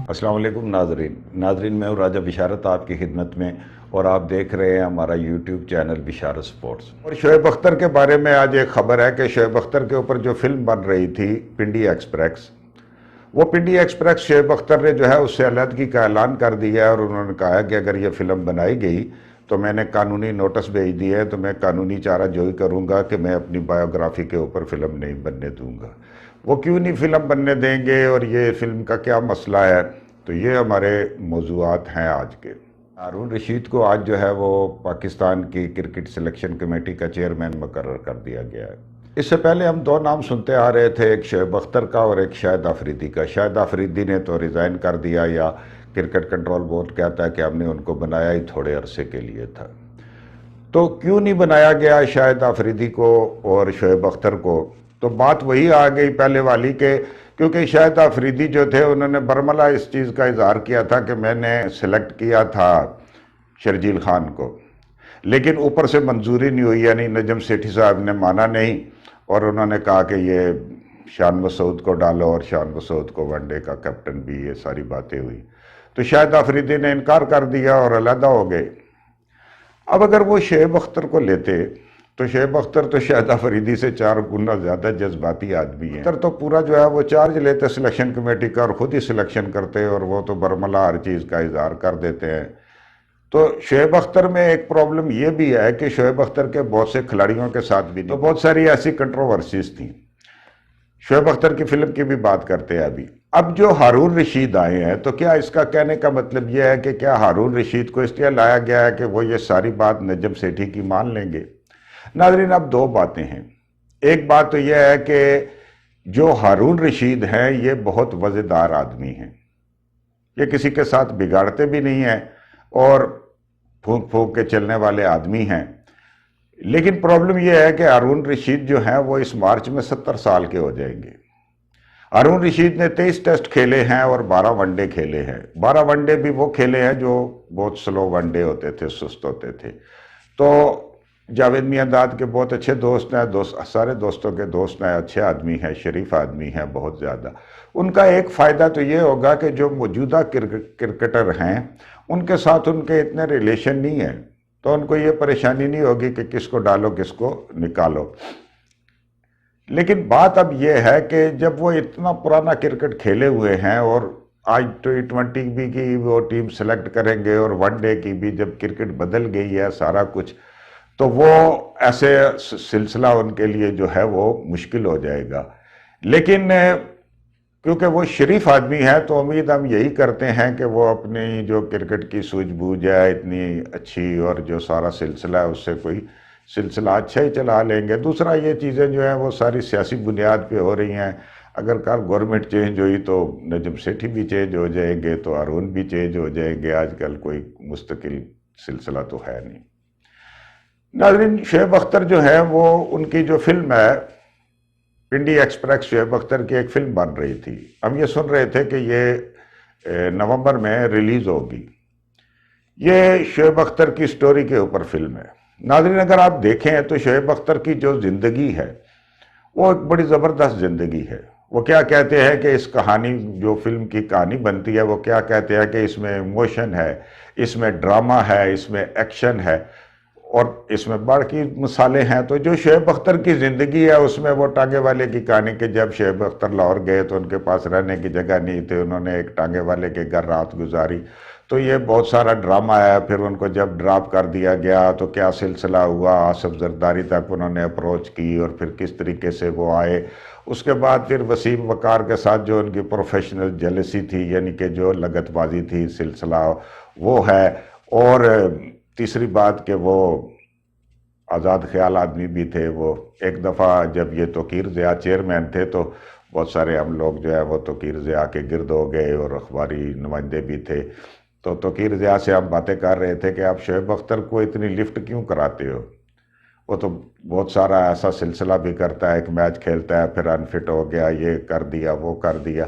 अस्सलाम वालेकुम नाजरीन मैं हूँ राजा बिशारत आपकी खिदमत में। और आप देख रहे हैं हमारा यूट्यूब चैनल बिशारत स्पोर्ट्स। और शोएब अख्तर के बारे में आज एक ख़बर है कि शोएब अख्तर के ऊपर जो फिल्म बन रही थी पिंडी एक्सप्रेस, वो पिंडी एक्सप्रेस शोएब अख्तर ने जो है उससे अलहदगी का ऐलान कर दिया है। और उन्होंने कहा है कि अगर ये फ़िल्म बनाई गई तो मैंने कानूनी नोटिस भेज दिए है, तो मैं कानूनी चारा जोई करूँगा कि मैं अपनी बायोग्राफी के ऊपर फ़िल्म नहीं बनने दूँगा। वो क्यों नहीं फ़िल्म बनने देंगे और ये फ़िल्म का क्या मसला है, तो ये हमारे मौज़ूआत हैं आज के। हारून रशीद को आज जो है वो पाकिस्तान की क्रिकेट सिलेक्शन कमेटी का चेयरमैन मुकर्रर कर दिया गया है। इससे पहले हम दो नाम सुनते आ रहे थे, एक शोएब अख्तर का और एक शाहिद आफरीदी का। शाहिद आफरीदी ने तो रिज़ाइन कर दिया, या क्रिकेट कंट्रोल बोर्ड कहता है कि हमने उनको बनाया ही थोड़े अरसे के लिए था। तो क्यों नहीं बनाया गया शाहिद आफरीदी को और शोएब अख्तर को? तो बात वही आ गई पहले वाली के, क्योंकि शाहिद आफरीदी जो थे उन्होंने बरमला इस चीज़ का इजहार किया था कि मैंने सेलेक्ट किया था शर्जील खान को, लेकिन ऊपर से मंजूरी नहीं हुई, यानी नजम सेठी साहब ने माना नहीं और उन्होंने कहा कि ये शान मसूद को डालो और शान मसूद को वनडे का कैप्टन भी, ये सारी बातें हुई। तो शाहिद आफरीदी ने इनकार कर दिया और अलहदा हो गए। अब अगर वो शोएब अख्तर को लेते तो शोएब अख्तर तो शाहिद आफरीदी से 4 गुना ज़्यादा जज्बाती आदमी है। अख्तर तो पूरा जो है वो चार्ज लेते सिलेक्शन कमेटी का और ख़ुद ही सिलेक्शन करते, और वो तो बरमला हर चीज़ का इजहार कर देते हैं। तो शोएब अख्तर में एक प्रॉब्लम ये भी है कि शोएब अख्तर के बहुत से खिलाड़ियों के साथ भी तो बहुत सारी ऐसी कंट्रोवर्सीज थी। शोएब अख्तर की फिल्म की भी बात करते हैं अभी। अब जो हारून रशीद आए हैं, तो क्या इसका कहने का मतलब यह है कि क्या हारून रशीद को इसलिए लाया गया है कि वो ये सारी बात नजम सेठी की मान लेंगे? नाज़रीन, अब दो बातें हैं। एक बात तो यह है कि जो हारून रशीद हैं ये बहुत वज़ेदार आदमी हैं, ये किसी के साथ बिगाड़ते भी नहीं हैं और फूंक फूंक के चलने वाले आदमी हैं। लेकिन प्रॉब्लम यह है कि हारून रशीद जो हैं वो इस मार्च में 70 साल के हो जाएंगे। हारून रशीद ने 23 टेस्ट खेले हैं और 12 वनडे खेले हैं। 12 वनडे भी वो खेले हैं जो बहुत स्लो वनडे होते थे, सुस्त होते थे। तो जावेद मियांदाद के बहुत अच्छे दोस्त हैं, सारे दोस्तों के दोस्त हैं, अच्छे आदमी हैं, शरीफ आदमी हैं बहुत ज़्यादा। उनका एक फ़ायदा तो ये होगा कि जो मौजूदा क्रिकेटर हैं उनके साथ उनके इतने रिलेशन नहीं है, तो उनको ये परेशानी नहीं होगी कि किसको डालो किसको निकालो। लेकिन बात अब यह है कि जब वो इतना पुराना क्रिकेट खेले हुए हैं और आज T20 भी की वो टीम सेलेक्ट करेंगे और वनडे की भी, जब क्रिकेट बदल गई है सारा कुछ, तो वो ऐसे सिलसिला उनके लिए जो है वो मुश्किल हो जाएगा। लेकिन क्योंकि वो शरीफ आदमी है तो उम्मीद हम यही करते हैं कि वो अपनी जो क्रिकेट की सूझबूझ है इतनी अच्छी और जो सारा सिलसिला है उससे कोई सिलसिला अच्छा ही चला लेंगे। दूसरा, ये चीज़ें जो हैं वो सारी सियासी बुनियाद पे हो रही हैं। अगर कल गवर्नमेंट चेंज हुई तो नजम सेठी भी चेंज हो जाएंगे, तो हारून भी चेंज हो जाएंगे। आजकल कोई मुस्तकिल सिलसिला तो है नहीं। नाज़रीन, शोएब अख्तर जो है वो, उनकी जो फिल्म है पिंडी एक्सप्रेस, शोएब अख्तर की एक फिल्म बन रही थी। हम ये सुन रहे थे कि ये नवंबर में रिलीज़ होगी। ये शोएब अख्तर की स्टोरी के ऊपर फिल्म है। नाज़रीन, अगर आप देखें तो शोएब अख्तर की जो ज़िंदगी है वो एक बड़ी ज़बरदस्त ज़िंदगी है। वो क्या कहते हैं कि इस कहानी, जो फिल्म की कहानी बनती है, वो क्या कहते हैं कि इसमें इमोशन है, इसमें ड्रामा है, इसमें एक्शन है और इसमें बाकी मसाले हैं। तो जो शोएब अख्तर की ज़िंदगी है उसमें वो टांगे वाले की कहानी के, जब शोएब अख्तर लाहौर गए तो उनके पास रहने की जगह नहीं थी, उन्होंने एक टांगे वाले के घर रात गुजारी। तो ये बहुत सारा ड्रामा है। फिर उनको जब ड्रॉप कर दिया गया तो क्या सिलसिला हुआ, आसिफ जरदारी तक उन्होंने अप्रोच की और फिर किस तरीके से वो आए। उसके बाद फिर वसीम वकार के साथ जो उनकी प्रोफेशनल जेलसी थी, यानी कि जो लगतबाजी थी, सिलसिला वो है। और तीसरी बात कि वो आज़ाद ख्याल आदमी भी थे। वो एक दफ़ा जब ये तोकीर ज़िया चेयरमैन थे तो बहुत सारे हम लोग जो है वो तोकीर ज़िया के गिरद हो गए और अखबारी नुमाइंदे भी थे। तो तोकीर ज़िया से हम बातें कर रहे थे कि आप शोएब अख्तर को इतनी लिफ्ट क्यों कराते हो? वो तो बहुत सारा ऐसा सिलसिला भी करता है, एक मैच खेलता है फिर अनफिट हो गया, ये कर दिया वो कर दिया,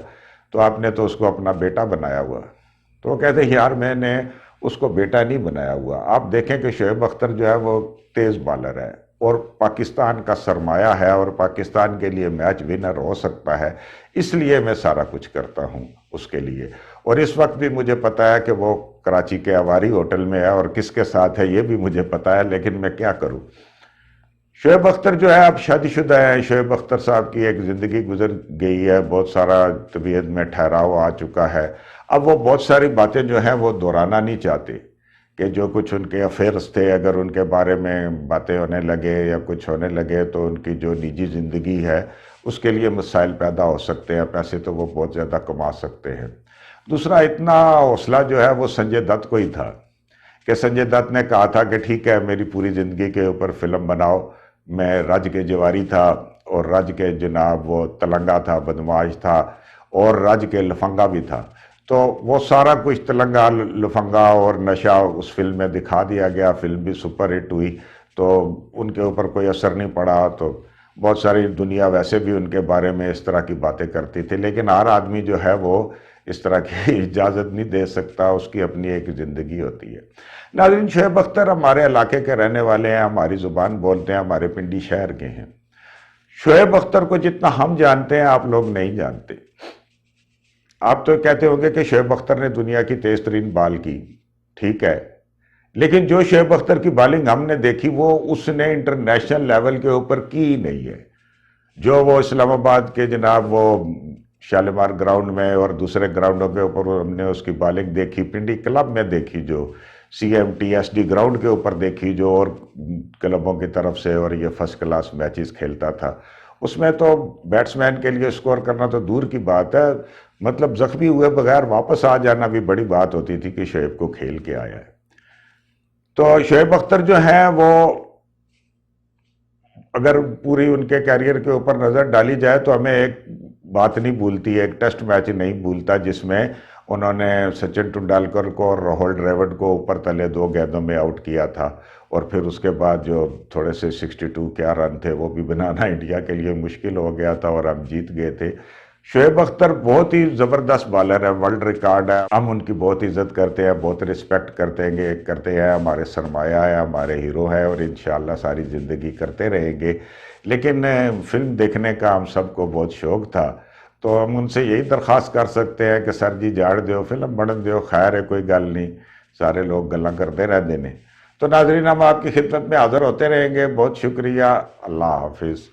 तो आपने तो उसको अपना बेटा बनाया हुआ। तो वो कहते यार मैंने उसको बेटा नहीं बनाया हुआ। आप देखें कि शोएब अख्तर जो है वो तेज़ बॉलर है, اور پاکستان کا سرمایہ ہے اور پاکستان کے لیے میچ ونر ہو سکتا ہے، اس لیے میں سارا کچھ کرتا ہوں اس کے لیے۔ اور اس وقت بھی مجھے پتا ہے کہ وہ کراچی کے اواری ہوٹل میں ہے اور کس کے ساتھ ہے یہ بھی مجھے پتا ہے، لیکن میں کیا کروں۔ شعیب اختر جو ہے اب شادی شدہ ہے، شعیب اختر صاحب کی ایک زندگی گزر گئی ہے، بہت سارا طبیعت میں ٹھہراؤ آ چکا ہے۔ اب وہ بہت ساری باتیں جو ہیں وہ دہرانا نہیں چاہتے کہ جو کچھ ان کے افیئرس تھے اگر ان کے بارے میں باتیں ہونے لگے یا کچھ ہونے لگے تو ان کی جو نجی زندگی ہے اس کے لیے مسائل پیدا ہو سکتے ہیں، پیسے تو وہ بہت زیادہ کما سکتے ہیں۔ دوسرا، اتنا حوصلہ جو ہے وہ سنجے دت کو ہی تھا کہ سنجے دت نے کہا تھا کہ ٹھیک ہے میری پوری زندگی کے اوپر فلم بناؤ، میں رج کے جواری تھا اور رج کے جناب وہ تلنگا تھا، بدمعاش تھا، اور رج کے لفنگا بھی تھا، تو وہ سارا کچھ تلنگا لفنگا اور نشہ اس فلم میں دکھا دیا گیا۔ فلم بھی سپر ہٹ ہوئی تو ان کے اوپر کوئی اثر نہیں پڑا، تو بہت ساری دنیا ویسے بھی ان کے بارے میں اس طرح کی باتیں کرتی تھی، لیکن ہر آدمی جو ہے وہ اس طرح کی اجازت نہیں دے سکتا، اس کی اپنی ایک زندگی ہوتی ہے۔ ناظرین، شعیب اختر ہمارے علاقے کے رہنے والے ہیں، ہماری زبان بولتے ہیں، ہمارے پنڈی شہر کے ہیں۔ شعیب اختر کو جتنا ہم جانتے ہیں آپ لوگ نہیں جانتے۔ آپ تو کہتے ہوں گے کہ شعیب اختر نے دنیا کی تیز ترین بال کی، ٹھیک ہے، لیکن جو شعیب اختر کی بالنگ ہم نے دیکھی وہ اس نے انٹرنیشنل لیول کے اوپر کی ہی نہیں ہے۔ جو وہ اسلام آباد کے جناب وہ شالیمار گراؤنڈ میں اور دوسرے گراؤنڈوں کے اوپر ہم نے اس کی بالنگ دیکھی، پنڈی کلب میں دیکھی، جو C M T S D ground کے اوپر دیکھی، جو اور کلبوں کی طرف سے اور یہ فرسٹ کلاس میچز کھیلتا تھا، اس میں تو بیٹسمین کے لیے سکور کرنا تو دور کی بات ہے، مطلب زخمی ہوئے بغیر واپس آ جانا بھی بڑی بات ہوتی تھی کہ شعیب کو کھیل کے آیا ہے۔ تو شعیب اختر جو ہیں وہ اگر پوری ان کے کیریئر کے اوپر نظر ڈالی جائے تو ہمیں ایک بات نہیں بھولتی، ایک ٹیسٹ میچ نہیں بھولتا جس میں انہوں نے سچن ٹنڈالکر کو اور راہل ڈراوڈ کو اوپر تلے 2 گیندوں میں آؤٹ کیا تھا، اور پھر اس کے بعد جو تھوڑے سے 62 کیا رن تھے وہ بھی بنانا انڈیا کے لیے مشکل ہو گیا تھا اور ہم جیت گئے تھے۔ شعیب اختر بہت ہی زبردست بالر ہے، ورلڈ ریکارڈ ہے، ہم ان کی بہت عزت کرتے ہیں، بہت رسپیکٹ کرتے ہیں، ہمارے سرمایہ ہے، ہمارے ہیرو ہے اور انشاءاللہ ساری زندگی کرتے رہیں گے۔ لیکن فلم دیکھنے کا ہم سب کو بہت شوق تھا، تو ہم ان سے یہی درخواست کر سکتے ہیں کہ سر جی جاڑ دیو، فلم بڑھن دیو، خیر ہے، کوئی گل نہیں، سارے لوگ گلاں کرتے رہ دینے۔ تو ناظرین، ہم آپ کی خدمت میں حاضر ہوتے رہیں گے، بہت شکریہ، اللہ حافظ۔